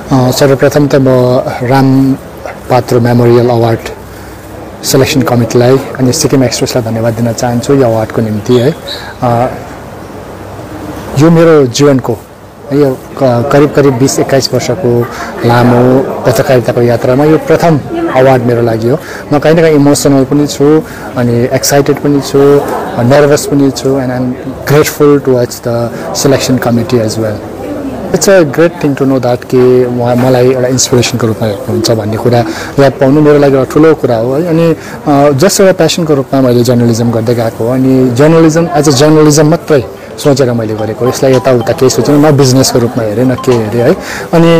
सर्वप्रथम त म राम पात्र मेमोरियल अवार्ड सेलेक्सन कमिटीलाई अनि सिक्किम एक्सप्रेसलाई धन्यवाद दिन चाहन्छु यो अवार्डको निम्ति है। यो मेरो जीवनको यो करिब 20-21 वर्षको लामो पत्रकारिताको यात्रामा यो प्रथम अवार्ड मेरो लागि हो। म कहीँ न कहीँ इमोसनल पनि छु अनि एक्साइटेड पनि छु, नर्भस पनि छु and I am grateful towards the selection committee as well. It's a great thing to know that कि मलाई एउटा इन्सपिरेसनको रूपमा हेर्नुहुन्छ भन्ने कुरा याद पाउनु मेरो लागि एउटा ठुलो कुरा हो है। अनि जस्ट एउटा प्यासनको रूपमा मैले जर्नलिजम गर्दै गएको हो अनि जर्नलिजम एज अ जर्नलिजम मात्रै सोचेर मैले गरेको, यसलाई यताउता केही सोचेन, न बिजनेसको रूपमा हेरेँ न के हेरेँ है। अनि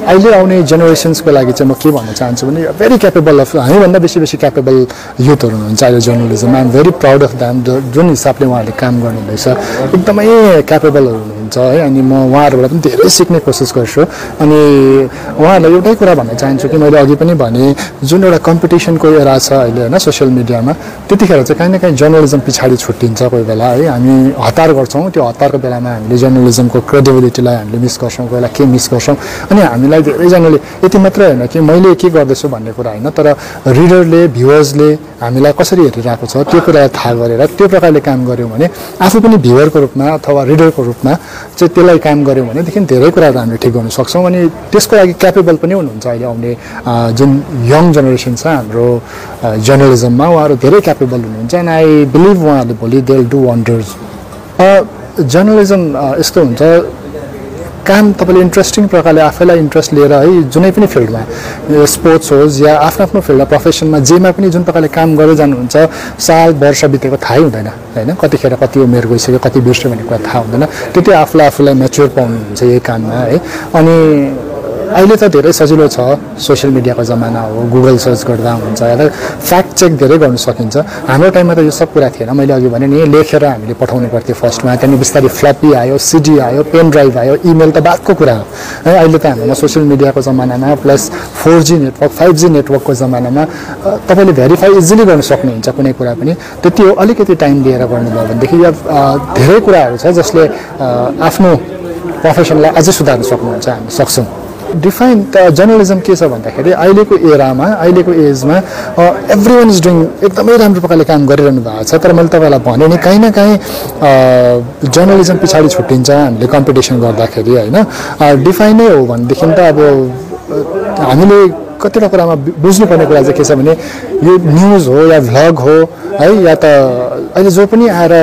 अहिले आउने जेनेरेसन्सको लागि चाहिँ म के भन्न चाहन्छु भने भेरी क्यापेबल अफ हामीभन्दा बेसी क्यापेबल युथहरू हुनुहुन्छ अहिले जर्नलिजममा। I am very proud of them जुन हिसाबले उहाँहरूले काम गर्नुहुँदैछ, एकदमै क्यापेबलहरू हुनुहुन्छ है। अनि म उहाँहरूबाट पनि धेरै सिक्ने कोसिस गर्छु अनि उहाँहरूलाई एउटै कुरा भन्न चाहन्छु कि मैले अघि पनि भने जुन एउटा कम्पिटिसनको एरा छ अहिले होइन सोसियल मिडियामा, त्यतिखेर चाहिँ कहीँ न कहीँ जर्नलिजम पछाडि छुट्टिन्छ कोही बेला है। हामी हतार गर्छौँ, त्यो हतारको बेलामा हामीले जर्नलिजमको क्रेडिबिलिटीलाई हामीले मिस गर्छौँ, कोही बेला के मिस गर्छौँ। अनि हामीलाई धेरैजनाले यति मात्रै होइन कि मैले के गर्दैछु भन्ने कुरा होइन, तर रिडरले भ्युवर्सले हामीलाई कसरी हेरिरहेको छ त्यो कुरालाई थाहा गरेर त्यो प्रकारले काम गऱ्यौँ भने आफू पनि भ्युवरको रूपमा अथवा रिडरको रूपमा चाहिँ त्यसलाई काम गऱ्यौँ भनेदेखि धेरै कुराहरू हामीले ठिक गर्न सक्छौँ। अनि त्यसको लागि क्यापेबल पनि हुनुहुन्छ अहिले आउने जुन यङ जेनेरेसन छ हाम्रो जर्नलिजममा, उहाँहरू धेरै क्यापेबल हुनुहुन्छ एन्ड आई बिलिभ उहाँहरूले भोलि they will do wonders. Journalism यस्तो हुन्छ काम तपाईँले इन्ट्रेस्टिङ प्रकारले आफैलाई इन्ट्रेस्ट लिएर है जुनै पनि फिल्डमा स्पोर्ट्स होस् या आफ्नो फिल्डमा प्रोफेसनमा जेमा पनि जुन प्रकारले काम गर्दै जानुहुन्छ साल वर्ष बितेको थाहै हुँदैन होइन, कतिखेर कति उमेर गइसक्यो कति बिर्स्यो भन्ने कुरा थाहा हुँदैन। त्यति आफूलाई म्याच्योर पाउनुहुन्छ यही काममा है। अनि अहिले त धेरै सजिलो छ, सोसियल मिडियाको जमाना हो, गुगल सर्च गर्दा हुन्छ या त फ्याक्ट चेक धेरै गर्नु सकिन्छ। हाम्रो टाइममा त यो सब कुरा थिएन, मैले अघि भने नि लेखेर हामीले पठाउनु पर्थ्यो फर्स्टमा, त्यहाँदेखि बिस्तारै फ्लपी आयो, सिडी आयो, पेन ड्राइभ आयो, इमेल त बादको कुरा हो है। अहिले त हाम्रोमा सोसियल मिडियाको जमानामा प्लस 4G नेटवर्क 5G नेटवर्कको जमानामा तपाईँले भेरिफाई इजिली गर्न सक्नुहुन्छ कुनै कुरा पनि। त्यति हो, अलिकति टाइम लिएर गर्नुभयो भनेदेखि यो धेरै कुराहरू छ जसले आफ्नो प्रोफेसनलाई अझै सुधार्न सक्नुहुन्छ, हामी सक्छौँ। डिफाइन त जर्नलिजम के छ भन्दाखेरि अहिलेको एरामा अहिलेको एजमा एभ्री वान इज डुइङ एकदमै राम्रो प्रकारले काम गरिरहनु भएको छ। तर मैले तपाईँलाई भने नि कहीँ न कहीँ जर्नलिजम पछाडि छुट्टिन्छ हामीले कम्पिटिसन गर्दाखेरि होइन। डिफाइनै हो भनेदेखि त अब हामीले कतिवटा कुरामा बुझ्नुपर्ने कुरा चाहिँ के छ भने यो न्युज हो या भ्लग हो है या त अहिले जो पनि आएर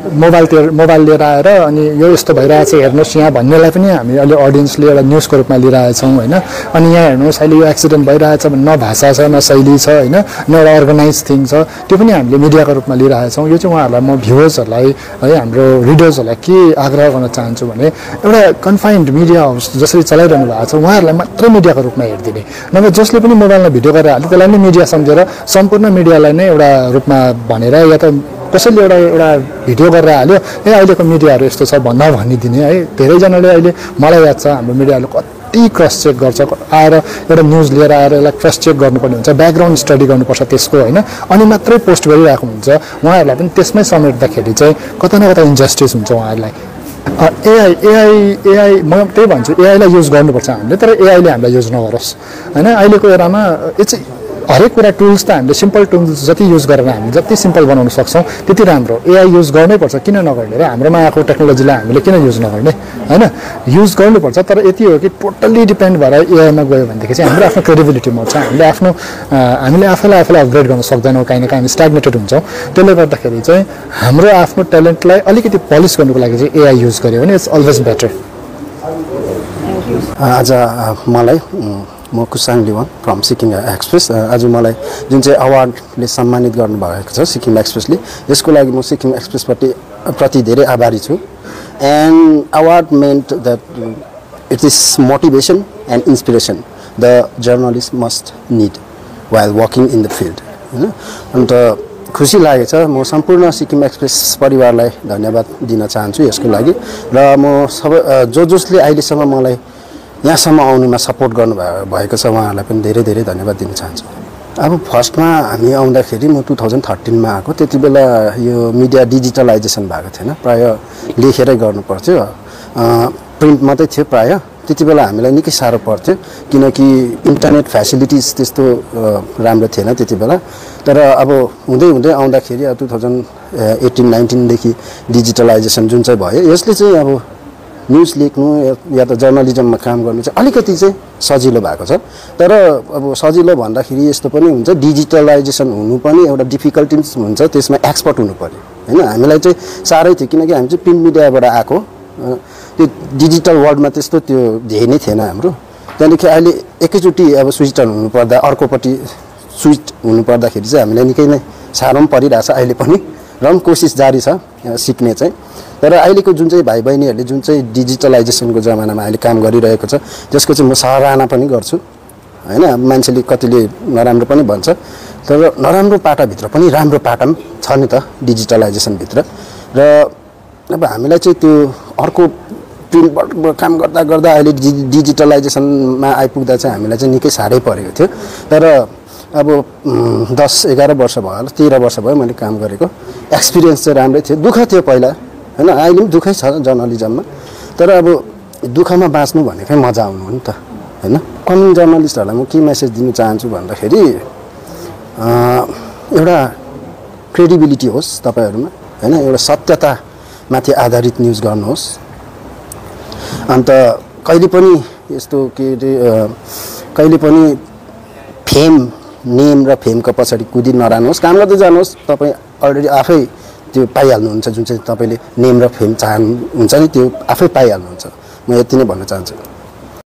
मोबाइल लिएर आएर अनि यो यस्तो भइरहेछ हेर्नुहोस् यहाँ भन्नेलाई पनि हामी अहिले अडियन्सले एउटा न्युजको रूपमा लिइरहेछौँ होइन। अनि यहाँ हेर्नुहोस् अहिले यो एक्सिडेन्ट भइरहेछ भने न भाषा छ न शैली छ होइन, न एउटा अर्गनाइज थिङ छ, त्यो पनि हामीले मिडियाको रूपमा लिइरहेछौँ। यो चाहिँ उहाँहरूलाई म भ्युवर्सहरूलाई है हाम्रो रिडर्सहरूलाई के आग्रह गर्न चाहन्छु भने एउटा कन्फाइन्ड मिडिया हाउस जसरी चलाइरहनु भएको छ उहाँहरूलाई मात्रै मिडियाको रूपमा हेरिदिने, नभए जसले पनि मोबाइलमा भिडियो गरेर हाल्यो त्यसलाई नै मिडिया सम्झेर सम्पूर्ण मिडियालाई नै एउटा रूपमा भनेर या त कसैले एउटा भिडियो गरेर हाल्यो अहिलेको मिडियाहरू यस्तो छ भनिदिने है। धेरैजनाले अहिले मलाई याद छ हाम्रो मिडियाले कति क्रस चेक गर्छ, आएर एउटा न्युज लिएर आएर यसलाई क्रस चेक गर्नुपर्ने हुन्छ, ब्याकग्राउन्ड स्टडी गर्नुपर्छ त्यसको होइन, अनि मात्रै पोस्ट गरिरहेको हुन्छ। उहाँहरूलाई पनि त्यसमै समेट्दाखेरि चाहिँ कता न कता इन्जस्टिस हुन्छ उहाँहरूलाई। एआई म त्यही भन्छु एआईलाई युज गर्नुपर्छ हामीले, तर एआईले हामीलाई युज नगरोस् होइन। अहिलेको एरामा चाहिँ हरेक कुरा टुल्स त हामीले सिम्पल टुल्स जति युज गरेर हामी जति सिम्पल बनाउन सक्छौँ त्यति राम्रो। एआई युज गर्नैपर्छ, किन नगर्ने र हाम्रोमा आएको टेक्नोलोजीलाई हामीले किन युज नगर्ने होइन, युज गर्नुपर्छ। तर यति हो कि टोटल्ली डिपेन्ड भएर एआईमा गयो भनेदेखि चाहिँ हाम्रो आफ्नो क्रेडिबिलिटी मर्छ, हामीले आफैलाई अपग्रेड गर्न सक्दैनौँ, काहीँ न काहीँ हामी स्ट्याग्नेटेड हुन्छौँ। त्यसले गर्दाखेरि चाहिँ हाम्रो आफ्नो ट्यालेन्टलाई अलिकति पलिस गर्नुको लागि चाहिँ एआई युज गर्यो भने इट्स अलवेज बेटर। आज मलाई म कुसाङ लिवान फ्रम सिक्किम एक्सप्रेस, आज मलाई जुन चाहिँ अवार्डले सम्मानित गर्नुभएको छ सिक्किम एक्सप्रेसले, यसको लागि म सिक्किम एक्सप्रेसप्रति धेरै आभारी छु। And award meant that it is motivation and inspiration the journalist must need while working in the field होइन। अन्त खुसी लागेछ, म सम्पूर्ण सिक्किम एक्सप्रेस परिवारलाई धन्यवाद दिन चाहन्छु यसको लागि। र म सबै जसले अहिलेसम्म मलाई यहाँसम्म आउनुमा सपोर्ट गर्नुभएको छ उहाँहरूलाई पनि धेरै धेरै धन्यवाद दिन चाहन्छु। अब फर्स्टमा हामी आउँदाखेरि म 2013मा आएको, त्यति बेला यो मिडिया डिजिटलाइजेसन भएको थिएन, प्रायः लेखेरै गर्नु पर्थ्यो, प्रिन्ट मात्रै थियो प्रायः त्यति बेला हामीलाई निकै साह्रो पर्थ्यो किनकि इन्टरनेट फ्यासिलिटिज त्यस्तो राम्रो थिएन त्यति बेला तर अब हुँदै हुँदै आउँदाखेरि 2018-19 देखि डिजिटलाइजेसन जुन चाहिँ भयो यसले चाहिँ अब न्युज लेख्नु या त जर्नलिजममा काम गर्नु चाहिँ अलिकति चाहिँ सजिलो भएको छ तर अब सजिलो भन्दाखेरि यस्तो पनि हुन्छ डिजिटलाइजेसन हुनु पनि एउटा डिफिकल्टिज हुन्छ त्यसमा एक्सपर्ट हुनु पर्यो हैन हामीलाई चाहिँ साह्रै थियो किनकि हामी चाहिँ प्रिन्ट मिडियाबाट आएको त्यो डिजिटल वर्ल्डमा त्यस्तो त्यो ध्येय नै थिएन हाम्रो त्यहाँदेखि अहिले एकैचोटि अब स्विच टर्न हुनुपर्दा अर्कोपट्टि स्विच हुनुपर्दाखेरि चाहिँ हामीलाई निकै नै साह्रो पनि परिरहेछ अहिले पनि र पनि कोसिस जारी छ सिक्ने चाहिँ तर अहिलेको जुन चाहिँ भाइ बहिनीहरूले जुन चाहिँ डिजिटलाइजेसनको जमानामा अहिले काम गरिरहेको छ त्यसको चाहिँ म सराहना पनि गर्छु हैन मान्छेले कतिले नराम्रो पनि भन्छ तर नराम्रो पाटाभित्र पनि राम्रो पाटा पनि छ नि त डिजिटलाइजेसनभित्र र अब हामीलाई चाहिँ त्यो अर्को प्रिन्टबाट काम गर्दा गर्दा अहिले डिजिटलाइजेसनमा आइपुग्दा चाहिँ हामीलाई चाहिँ निकै साह्रै परेको थियो तर अब 10-11 वर्ष भयो होला 13 वर्ष भयो मैले काम गरेको एक्सपिरियन्स चाहिँ राम्रै थियो दुःख थियो पहिला हैन अहिले पनि दुःखै छ जर्नलिजममा तर अब दुःखमा बाँच्नु भनेकै मजा आउनु हो नि त हैन कमिङ जर्नलिस्टहरूलाई म के मेसेज दिन चाहन्छु भन्दाखेरि एउटा क्रेडिबिलिटी होस् तपाईहरुमा हैन एउटा सत्यतामाथि आधारित न्युज गर्नुहोस् अन्त कहिले पनि यस्तो के कहिले पनि फेम नेम र फेमको पछाडि कुदि नरानुहोस् काम गर्दै जानुहोस् तपाई अलरेडी आफै त्यो पाइहाल्नुहुन्छ जुन चाहिँ तपाईले नेम र फेम चाहनुहुन्छ नि त्यो आफै पाइहाल्नुहुन्छ म यति नै भन्न चाहन्छु